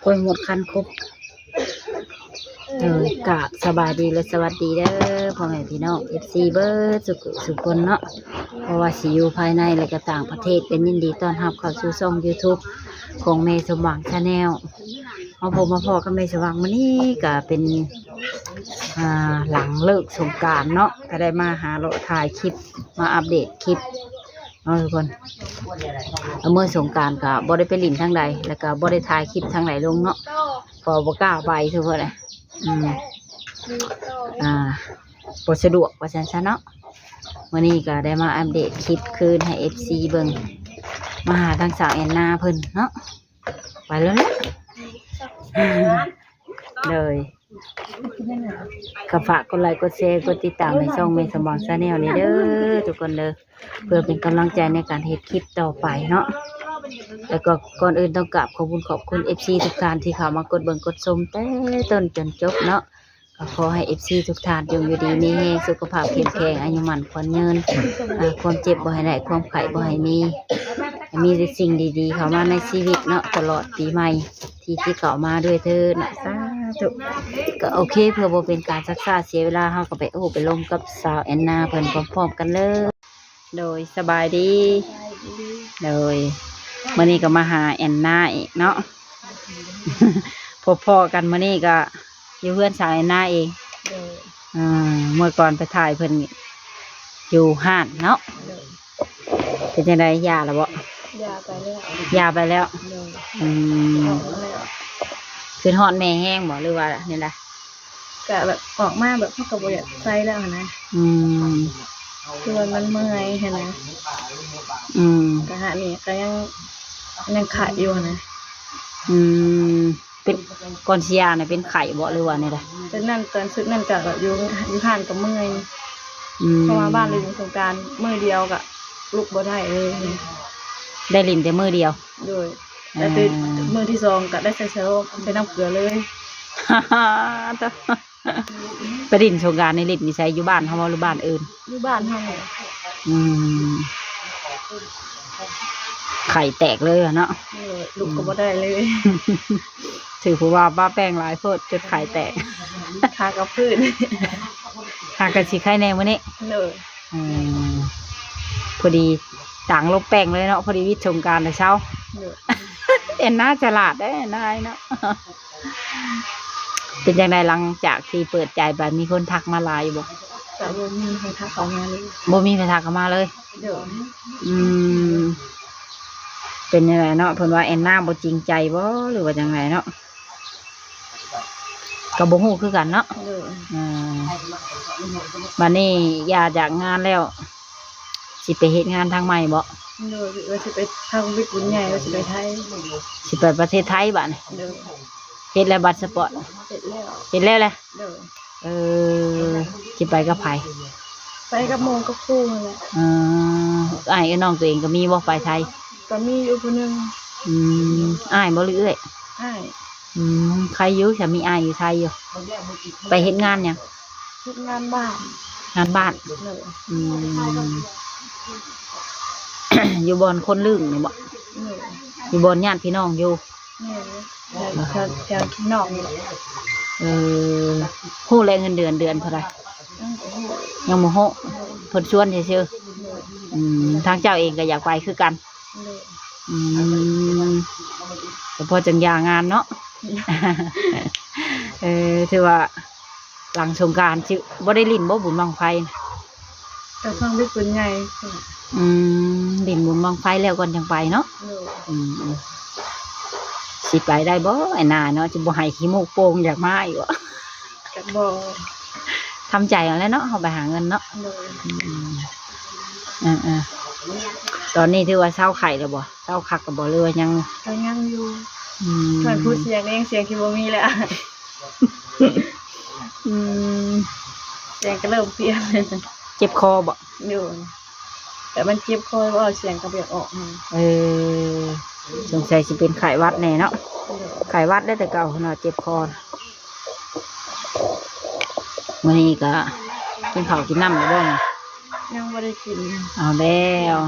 กล้วยหมดคันครบกราบสบายดีและสวัสดีเด้อพ่อแม่พี่น้องFCเบิร์ดสุคนเนาะเพราะว่าสิอยู่ภายในและก็ต่างประเทศเป็นยินดีต้อนรับเข้าสู่ช่อง YouTube ของเมย์สมหวังชาแนลมาพบมาพอกับเมย์สมหวังมื้อนี้ก็เป็นหลังเลิกสงกรานต์เนาะก็ได้มาหาเราถ่ายคลิปมาอัปเดตคลิปเนาะทุกคนเมื่อสงกรานต์ก็บ่ได้ไปลิ้นทางใดแล้วก็บ่ได้ถ่ายคลิปทางไหนลงเนาะพอบ่กล้าไปทุกคนเลยบ่สะดวกว่าซั่นซะเนาะวันนี้ก็ได้มาอัปเดตคลิปคืนให้ FC เบิ่งมาหาทางสาวแอนนาเพิ่นเนาะไปแล้วนะเลยก็ฝากกดไลค์กดแชร์กดติดตามในช่องเมย์สมองชาแนลนี่เด้อทุกคนเด้อเพื่อเป็นกำลังใจในการเฮ็ดคลิปต่อไปเนาะแล้วก็ก่อนอื่นต้องกราบขอบคุณ FC ทุกท่านที่เข้ามากดเบิ่งกดชมแต่ต้นจนจบเนาะก็ขอให้ FC ทุกท่านอยู่ดีมีแรงสุขภาพเข้มแข็งอายุมั่นขวัญยืนความเจ็บบ่ให้ได้ความไข้บ่ให้มีแต่สิ่งดีๆเข้ามาในชีวิตเนาะตลอดปีใหม่ที่เข้ามาด้วยเถิดนะสาธุก็โอเคเพื่อบ่เป็นการซักซ่าเสียเวลาเฮาก็ไปไปลงกับสาวแอนนาเพิ่นพร้อมๆกันเลยโดยสบายดีโดยมื้อนี้ก็มาหาแอนนาอีกเนาะ พอๆกันมื้อนี้ก็อยู่เพื่อนสาวแอนนาเองเมื่อก่อนไปถ่ายเพิ่นอยู่ห้านเนาะเป็นจังได๋ยาแล้วบ่ยาไปแล้วคือฮอดแม่แห้งบ่หรือว่าเนี่ยล่ะก็แบบออกมาแบบพวกกระบอกใส่แล้วนะคือมันเมื่อยเห็นไหมกระหะนี่ก็ยังขาดอยู่นะเป็นก่อนเชียร์เนี่ยเป็นไข่บ่หรือว่าเนี่ยล่ะแต่นั่นตอนชุดนั่นก็แบบอยู่ห้านกับเมื่อยเพราะว่าบ้านเราอยู่สงกรานต์มื้อเดียวก็ลุกบ่ได้เลยได้ลิ้นแต่มื้อเดียวโดยแต่เป็นมื้อที่สองก็ได้ใส่เซลไปน้ำเกลือเลยไปลิ้นสงกรานต์ในลิ้นมีใส่อยู่บ้านเฮาบ่หรือบ้านอื่นอยู่บ้านเฮาไข่แตกเลยเนาะลุกก็บ่ได้เลยถือผู้ว่าป้าแป้งหลายโพดจนไข่แตกหากับพื้นหากระสิไข่แน่มื้อนี้เลยพอดีต่างลบแป้งเลยเนาะพอดีวิทย์สงกรานต์แต่เช้าเอ็นน่าฉลาดได้นายเนาะเป็นยังไงหลังจากที่เปิดใจไปมีคนทักมาหลายอยู่บ่แต่บ่มีใครทักเข้ามาเลยบ่มีใครทักเข้ามาเลยเป็นยังไงเนาะเพิ่นว่าแอนนาบ่จริงใจบ่หรือว่าจังไงเนาะก็บ่ฮู้คือกันเนาะบัดนี้ย่าจากงานแล้วสิไปเฮ็ดงานทางใหม่บ่ว่าสิไปทางวิทย์บุญใหญ่ว่าสิไปไทยสิไปประเทศไทยบัดนี้เฮ็ดแล้วบัตรสปอร์ตเฮ็ดแล้วแหละสิไปกับไผไปกับโมงกับครูนั่นแหละอ้ายน้องตัวเองก็มีบ่ไปไทยก็มีอยู่คนนึงอ้ายบ่เรื่อยอ้ายใครอยู่จะมีอ้ายอยู่ไทยอยู่ไปเฮ็ดงานหยังเฮ็ดงานบ้านอยู่บ่อนคนลึงนี่บ่อยู่บ่อนญาติพี่น้องอยู่แถวพี่น้องฮู้แลเงินเดือนเท่าไหร่ยังบ่ฮู้เพิ่นชวนซื่อๆทางเจ้าเองก็อยากไปคือกันแต่พอจังยางานเนาะถือว่าหลังสงกรานต์สิบ่ได้ลิ้นบ่บุญบั้งไฟแต่ฟังวิทย์บุญใหญ่ลิ้นบุญบั้งไฟแล้วก่อนจังไปเนาะสิไปได้บ่ไอ้นาเนาะสิบ่ให้ขี้มูกโป่งอยากมาอีกบ่ก็บ่ทำใจเอาแล้วเนาะเฮาไปหาเงินเนาะตอนนี้ถือว่าเศร้าไข่แล้วบ่เศร้าคักก็บ่เลยว่ายังอยู่เพิ่นพูดเสียงเองเสียงที่บ่มีแล้วเสียงก็เริ่มเปลี่ยนเจ็บคอบ่อยู่แต่มันเจ็บคอบ่เอาเสียงก็เบียดออกสงสัยสิเป็นไข้หวัดแน่เนาะไข้หวัดได้แต่เก่าเนาะเจ็บคอวันนี้ก็กินข้าวกินน้ำแล้วบ่ยังไม่ได้กินเอาแล้ว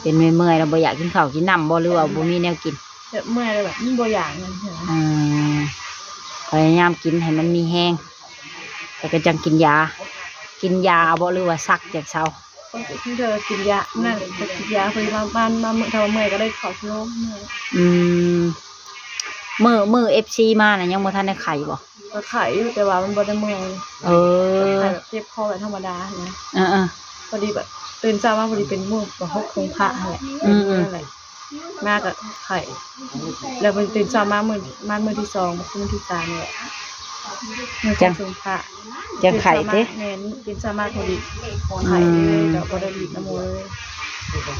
เป็นเมื่อยเราบ่อยากกินข้าวกินน้ำบ่หรือว่าบ่มีแนวกิน แบบเมื่อยเลยแบบมันบ่อย่างนั่นเห็นไหม อ่าพยายามกินให้มันมีแห้งแต่ก็จังกินยา กินยาบ่หรือว่าซักจากเช้า ปกติที่เธอกินยานั่นจะกินยาพอดีมาบ้านมาเมื่อเธอเมื่อยก็ได้ขอชิโร่เมื่อย อืมมือFCมาน่ะยังบ่ทันได้ไข่บ่ ก็ไข่อยู่แต่ว่ามันบ่ได้เมื่อย เออ ไข่แบบเจ็บคอแบบธรรมดานะ เออ พอดีแบบตื่นเช้ามาพอดีเป็นมื้อประหกของพระนั่นแหละ อืม นั่นแหละมากับไข่แล้วมันตื่นเช้ามามื้อที่2มื้อที่3นี่แหละมื้อของพระ จะไข่ติ แม่นกินสามารถพอดีไข่เลยแล้วบ่ได้ดีน้ำมูเลย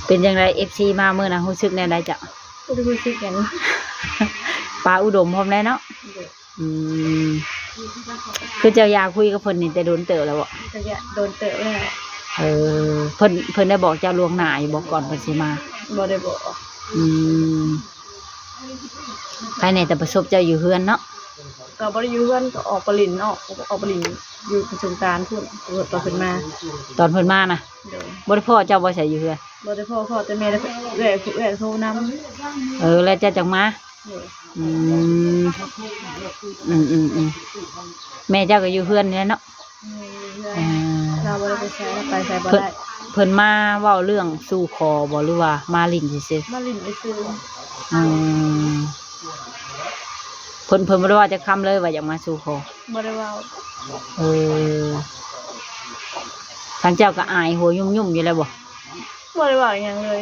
เป็นจังได FC มามื้อน่ะรู้สึกแนวใดจ้ะ บ่ได้รู้สึกหยัง ปลาอุดมพร้อมแล้วเนาะอืมคือเจ้าอยากคุยกับเพิ่นนี่แต่โดนเติบแล้วบ่ ก็จะโดนเตะแล้ว เออเพิ่นได้บอกเจ้าล่วงหน้าอยู่บ่ก่อนเพิ่นสิมา บ่ได้บอก อืมภายในแต่ประสบเจ้าอยู่เฮือนเนาะ ก็บ่ได้อยู่เฮือนก็ออกไปลินออกไปลินอยู่ประสงกรานต์พุ่นตอนเพิ่นมา ตอนเพิ่นมานะ เด้อ บ่ได้พ่อเจ้าบ่ใส่อยู่เฮือน บ่ได้พ่อแต่แม่ได้เอื้อยโทรนำ เออแล้วเจ้าจังมา เด้อ อืมแม่เจ้าก็อยู่เฮือนนี่แหละเนาะอ่า เราบ่ได้ไปใช้ไปใช้บ่ เพิ่น ได้ เพิ่นมาเว้าเรื่องสู่คอบ่หรือว่ามาลิ้นซื่อ มาลินไปซื้อ ๆอืมเพิ่นบ่ได้ว่าจะคำเลยว่าอยากมาสู่คอ บ่ได้เว้า เออทางเจ้าก็อายหัวยุ่มๆอยู่แล้วบ่ บ่ได้เว้าหยังเลย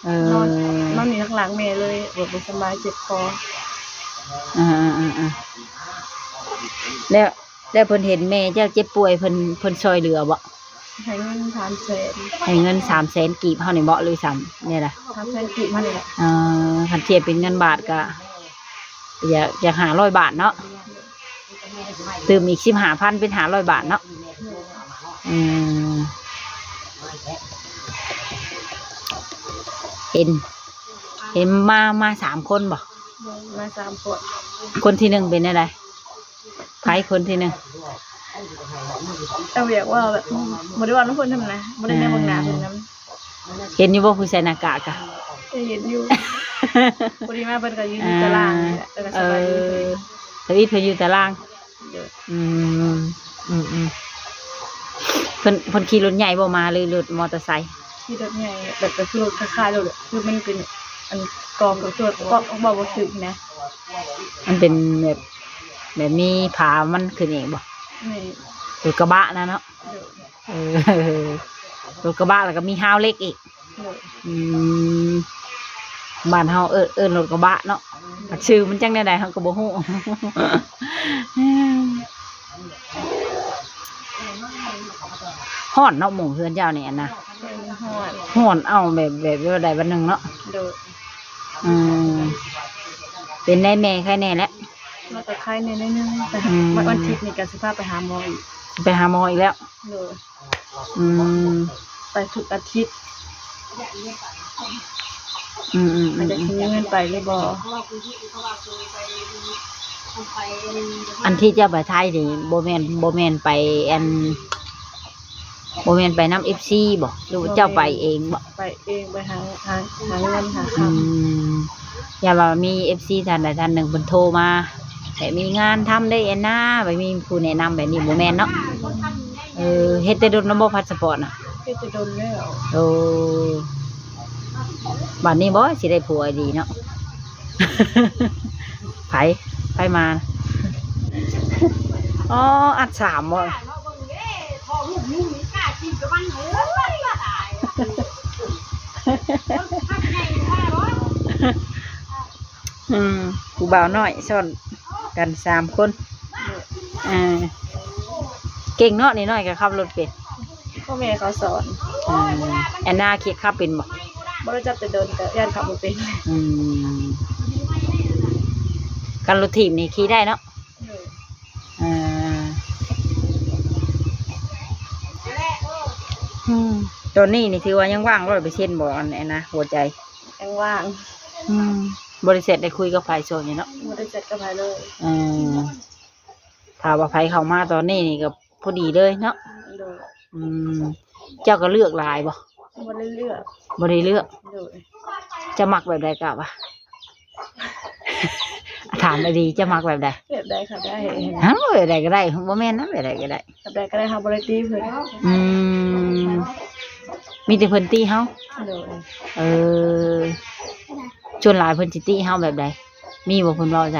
เอน อน อ อยู่ข้างหลังแม่เลยบ่สบายเจ็บคอ อ่าแล้วเพิ่นเห็นแม่เจ้าเจ็บป่วยเพิ่นช่วยเหลือบ่ ให้เงิน300,000 ให้เงิน300,000กีบเฮานี่บ่หรือ3เนี่ยล่ะ 300,000กีบมานี่แหละ คันเทียบเป็นเงินบาทก็อยาก500 บาทเนาะเติมอีก15,000เป็น500 บาทเนาะอืมเห็นมา3คนบ่ มา3คน คนที่1เป็นอะไรไผคนที่1 เอาอยากว่าแบบบ่ได้ว่าน้องเพิ่นทำนะบ่ได้แนเบิ่งหน้าเพิ่นนำ เห็นอยู่บ่ผู้ใส่หน้ากากอะ เห็นอยู่พอดีมาเพิ่นก็ยืนอยู่ตารางนี่แหละแล้วก็สบายดี ทวีตเพิ่นอยู่ตาราง เด้อ อืมเพิ่นขี่รถใหญ่บ่มาเลยรถมอเตอร์ไซค์ ขี่รถใหญ่แบบก็คือรถคล้ายๆรถคือมันเป็นอันกองกับตัวก็บ่ถึงนะ มันเป็นแบบมีผามันขึ้นเองบ่ นี่ รถกระบะนะเนาะ เด้อ รถกระบะแล้วก็มีฮาวเล็กอีก เด้อ อืมบ้านเฮาเอิ้นรถกระบะเนาะชื่อมันจังได๋เฮาก็บ่ฮู้ ฮ้อนเนาะหมู่เฮือนเจ้านี่อันนะ เป็นฮอด ฮ้อนเอาแบบใดบัดหนึงเนาะ เด้อ อืมเป็นได้แม่ใครแน่แหละ แล้วก็ไข้นิดนึงแต่วันอาทิตย์นี่ก็สิพาไปหาหมออีก ไปหาหมออีกแล้ว เด้อ อืม ไปทุกอาทิตย์ มันจะทิ้งเงินไปหรือบ่ อันที่เจ้าไปไทยนี่บ่แม่นไปบ่แม่นไปนำ FC บ่หรือว่าเจ้าไปเองบ่ ไปเองไปหาเงินหา อื คำ มอย่าว่ามี FC ท่านใดท่านหนึ่งเพิ่นโทรมาแต่มีงานทำได้อันน่ะไปมีผู้แนะนำแบบนี้บ่แม่นเนาะเฮ็ดแต่โดนนำบ่พาสปอร์ตน่ะ ที่จะโดนแล้ว โอ้บัดนี้บ่สิได้ผัวดีเนาะ ไผมาอ๋ออัด3บ่ ผู้บ่าวน้อยซ่อนกัน3 คนเก่งเนาะนี่น้อยก็ขับรถเป็น พ่อแม่เขาสอน แอนนาเคียดขับเป็นบ่ บ่ได้จับแต่โดนแต่ย่านขับบ่เป็น กันรถถีบนี่ขี่ได้เนาะตอนนี้นี่ถือว่ายังว่าง100%บ่อันนี้นะหัวใจ ยังว่าง บริษัทได้คุยกับฝ่ายโซนนี่เนาะ บ่ได้จัดกับไผเลย ถ้าว่าไผเข้ามาตอนนี้นี่ก็พอดีเลยเนาะ โดย เจ้าก็เลือกหลายบ่ บ่ได้เลือก บ่ได้เลือก โดย จะมักแบบใดกะวะ ามไปดีจะมักแบบใด แบบใดค่ะได้ ฮะแบบใดก็ได้บ่แม่นนะแบบใดก็ได้ แบบใดก็ได้ค่ะบ่ได้ตีเพิ่น อืมมีแต่เพิ่นตีเฮา โดย เออชวนหลายเพิ่นสิตีเฮาแบบใดมีบ่เพิ่นเว้าใจ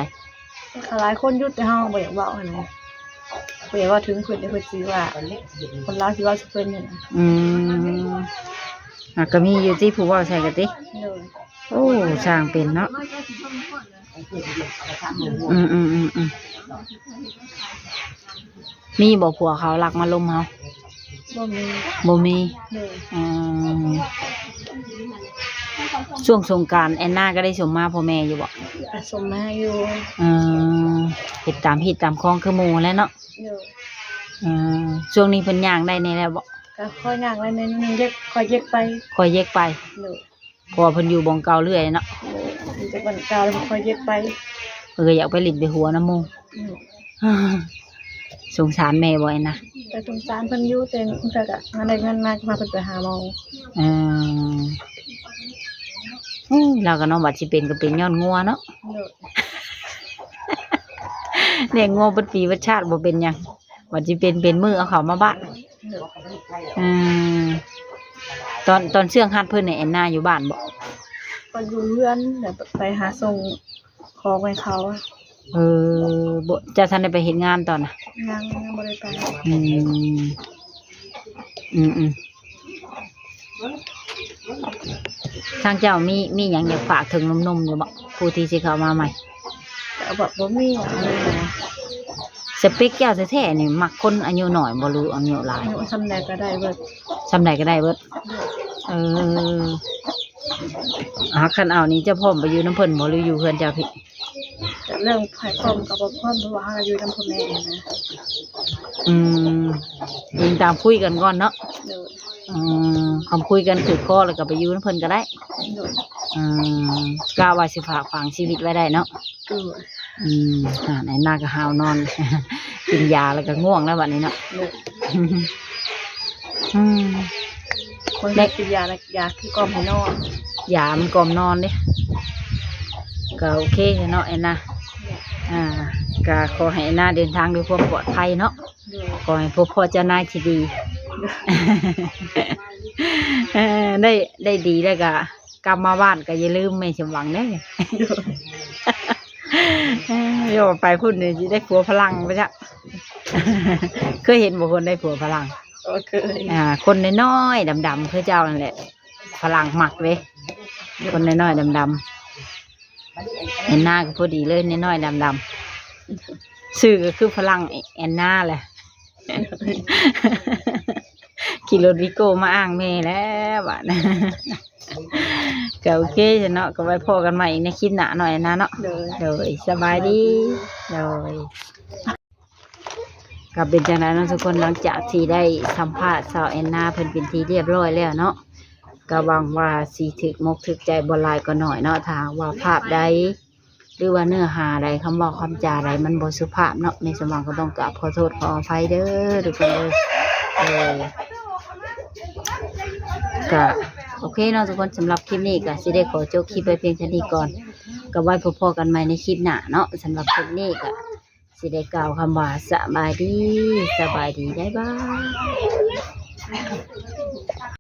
ค่ะหลายคนอยู่แต่เฮาบ่อยากเว้าหั่นนะบ่อยากเว่าถึงเพิ่นเดี๋ยวเพิ่นสิว่าคนลาวสิเว้าสิเพิ่นหั่นนะ อืมก็มีอยู่ที่ผู้เว้าใช่ก็ติ โดย โอ้ช่างเป็นเนาะอืมมีบ่ผัวเขารักมาลมเฮา บ่มี บ่มี โดย อืมช่วงสงกรานต์แอนนาก็ได้ส่งมาพ่อแม่อยู่บ่ ผสมมาอยู่ อืมเฮ็ดตามฮิตตามคองคือหมู่แหล้วเนาะ โดย อืมช่วงนี้เพิ่นย่างได้แน่แล้วบ่ ก็ค่อยย่างไว้ในนึงค่อยเย็กไป คอยเย็กไป โดย เพราะว่าเพิ่นอยู่บ่งเก่าเรื่อยเนาะ มันจะบันกาวแล้วค่อยเย็กไป เพิ่นก็อยากไปลิ้นไปหัวน้ำหมู่ โดย สงสารแม่บ่แอนนะ แต่สงสารเพิ่นอยู่แต่เพิ่นก็งานได้เงินมาจะพาเพิ่นไปหาหมอ อืมเราก็เนาะบัดสิเป็นก็เป็นย้อนงัวเนาะ โดย เลี้ยงงัวเบิดปีเบิดชาติบ่เป็นหยังบัดสิเป็นมื้อเอาเขามาบ้าน โดย อืมตอนเชื่องฮัดเพิ่นเนี่ยแอนนาอยู่บ้านบ่ ก็อยู่เรือนแบบไปหาส่งของให้เขาอะ เออบ่จะทันได้ไปเฮ็ดงานตอนน่ะ ยังบ่ได้ไป อืมอืมทางเจ้ามีหยังอยากฝากถึงหนุ่มๆอยู่บ่ผู้ที่สิเข้ามาใหม่ แต่แบบบ่มีหยังเลยนะ สเปคเจ้าแท้ๆนี่มักคนอายุน้อยบ่หรืออายุหลาย อายุซำใดก็ได้เบิด ซำใดก็ได้เบิดเออคันเอานี่เจ้าพร้อมไปอยู่น้ำเพิ่นบ่หรืออยู่เฮือนเจ้าพี่ แต่เรื่องภายพร้อมกับบ่พร้อมเพราะว่าเฮาอยู่นำพ่อแม่นะ อืมยิงตามคุยกันก่อนเนาะ โดย คำคุยกันถือข้อแล้วก็ไปอยู่น้ำเพิ่นก็ได้ โดย กล้าว่าสิฝากฝังชีวิตไว้ได้เนาะ โดย ไหนหน้าก็หาวนอน กินยาแล้วก็ง่วงแล้วบัดนี้เนาะ โดย อืม คนที่กินยาแล้วยาคือกล่อมให้นอน ยามันกล่อมนอนเด้ก็โอเคเนาะแอนนาก็ขอให้แอนนาเดินทางด้วยความปลอดภัยเนาะ โดย ขอให้พบพ่อเจ้านายที่ดี ได้ดีแล้วก็กลับมาบ้านก็อย่าลืมแม่สมหวังเด้ โยไปพูดนี่สิได้ผัวพลังไปจ้ะ เคยเห็นบุคคลได้ผัวพลัง โอเค คนน้อยๆดำๆคือเจ้านั่นแหละพลังหมักเลยคนน้อยๆดำๆแอนนาก็พอดีเลยน้อยๆดำๆชื่อก็คือพลังแอนนาแหละ ขี่รถวิโก้มาอ้างแม่แล้วบ้าน ก็โอเคเนาะก็ไว้พอกันใหม่ในคลิปหน้าหน่อยนะเนาะ โดย โดยสบายดีโดยกับเป็นจังไรเนาะทุกคนหลังจากที่ได้สัมภาษณ์สาวแอนนาเพิ่นเป็นที่เรียบร้อยแล้วเนาะก็หวังว่าสีถึกมกถึกใจบ่หลายก็หน่อยเนาะถ้าว่าภาพใดหรือว่าเนื้อหาใดคำบอกคำจาใดมันบ่สุภาพเนาะในสมองก็ต้องกราบขอโทษขออภัยเด้อทุกคนเลยก็โอเคเนาะทุกคนสำหรับคลิปนี้ก็สิได้ขอจบคลิปไปเพียงเท่านี้ก่อนก็ไว้พบกันใหม่ในคลิปหน้าเนาะสำหรับคลิปนี้ก็สิได้กล่าวคำว่าสบายดีบ๊ายบาย